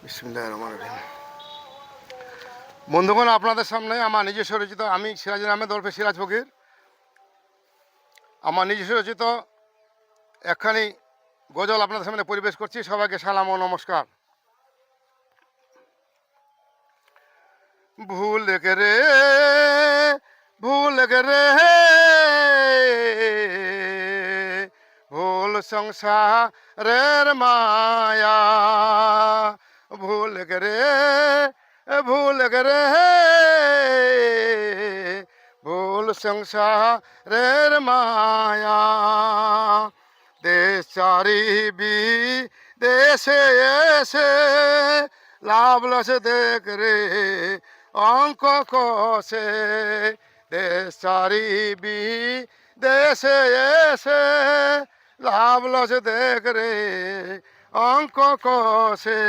বিসমিল্লাহির রহমানির রহিম। বন্ধুগণ, আপনাদের সামনে আমার নিজস্ব রচিত, আমি সিরাজুল আহমেদ ওরফে সিরাজ ফকির, আমার নিজস্ব রচিত একখানি গজল আপনাদের সামনে পরিবেশ করছি। সবাইকে সালাম ও নমস্কার। ভুল রে, ভুল রে, ভুল সংসারের মায়া, ভুল রে, ভুল রে, ভুল সংসারের মায়া। দেশ চারিবি দেশে এসে লাভ লস দেখ রে অঙ্ক কষে। দেশ চারিবি দেশে এসে লাভ লস দেখ রে অঙ্ক কষে।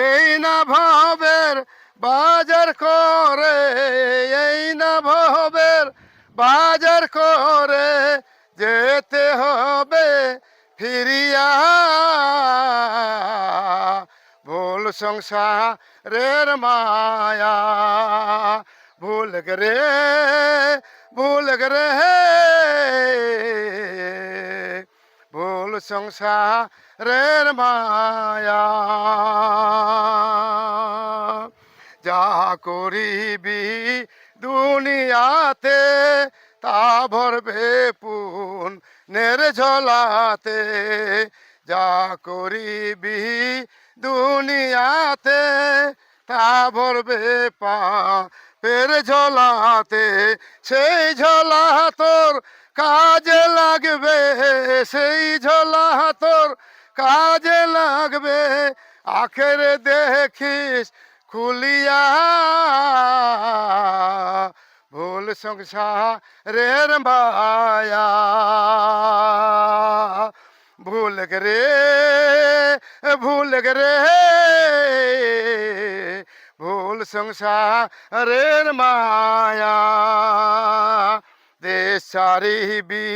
এই না ভাবের বাজার করে, এই না ভাবের বাজার করে যেতে হবে ফিরিয়া। ভুল সংসারের মায়া, ভুল রে, ভুল রে, ভুল সংসারের মায়া। যা করিবি দুনিয়াতে তা ভরবে পুণ্যের ঝোলাতে। যা করিবি দুনিয়াতে তা ভরবে পাপের ঝোলাতে। সেই ঝোলা তোর কাজে লাগবে, সেই ঝোলা তোর কাজে লাগবে আখের দেখিস খুলিয়া। ভুল সংসারের মায়া, ভুল রে, ভুল রে, ভুল সংসারের মায়া। দেশ চারিবি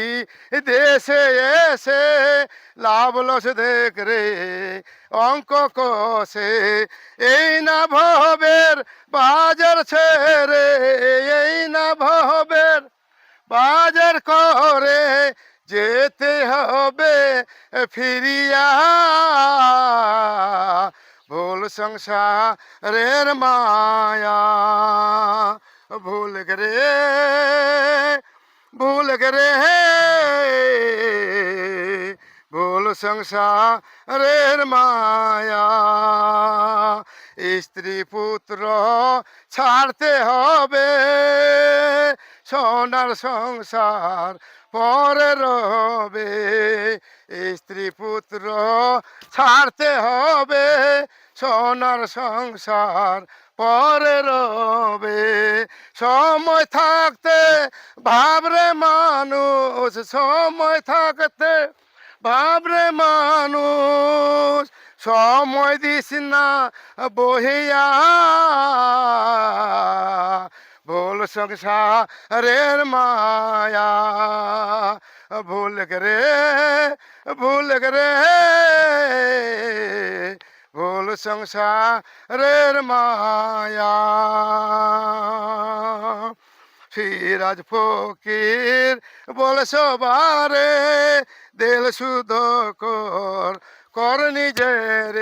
দেশে এসে লাভ লস দেখ রে অঙ্ক কষে। এই না ভবের বাজার ছেড়ে, এই না ভবের বাজার করে যেতে হবে ফিরিয়া। ভুল সংসারের মায়া, ভুল রে, ভুল রে, ভুল সংসারের মায়া। স্ত্রী পুত্র ছাড়তে হবে, সোনার সংসার পরে রবে। স্ত্রী পুত্র ছাড়তে হবে, সোনার সংসার পরে রবে। সময় থাকতে ভাবরে মানুষ, সময় থাকতে ভাবরে মানুষ, সময় দিস না বহিয়া। ভুল সংসারের মায়া, ভুল রে, ভুল রে, ভুল সংসারের মায়া। সিরাজ ফকির বলে সবারে দিল শুদ্ধ কর, কর নিজের।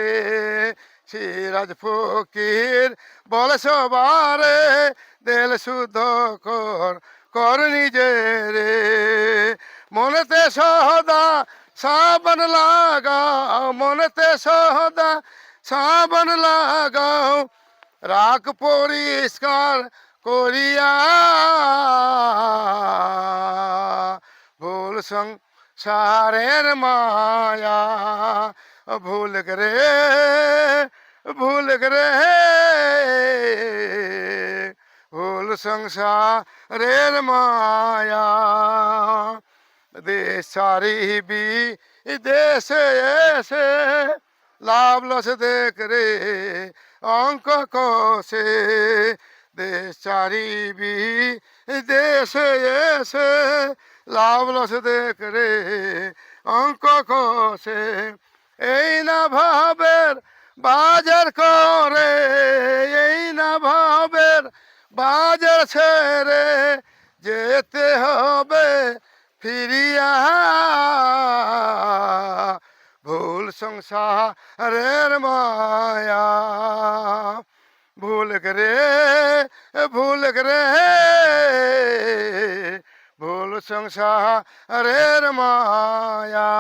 সিরাজ ফকির বলে সবারে দিল শুদ্ধ কর, কর নিজের। মনেতে সদা সাবন লাগাও, মনেতে সদা সাবন লাগাও, রাখ পরিষ্কার করিয়া। ভুল সংসারের মায়া, ভুল রে, ভুল রে, ভুল সংসারের মায়া। দেশ চারিবি দেশে এসে লাভ লস দেখ রে অঙ্ক কষে। দেশ চারিবি দেশে এসে লাভ লস দেখ রে অঙ্ক কষে। এই না ভাবের বাজার করে, এই না ভাবের বাজার ছেড়ে যেতে হবে ফিরিয়া, ভুল সংসারের মায়া, ভুল রে, ভুল রে, ভুল সংসারের মায়া।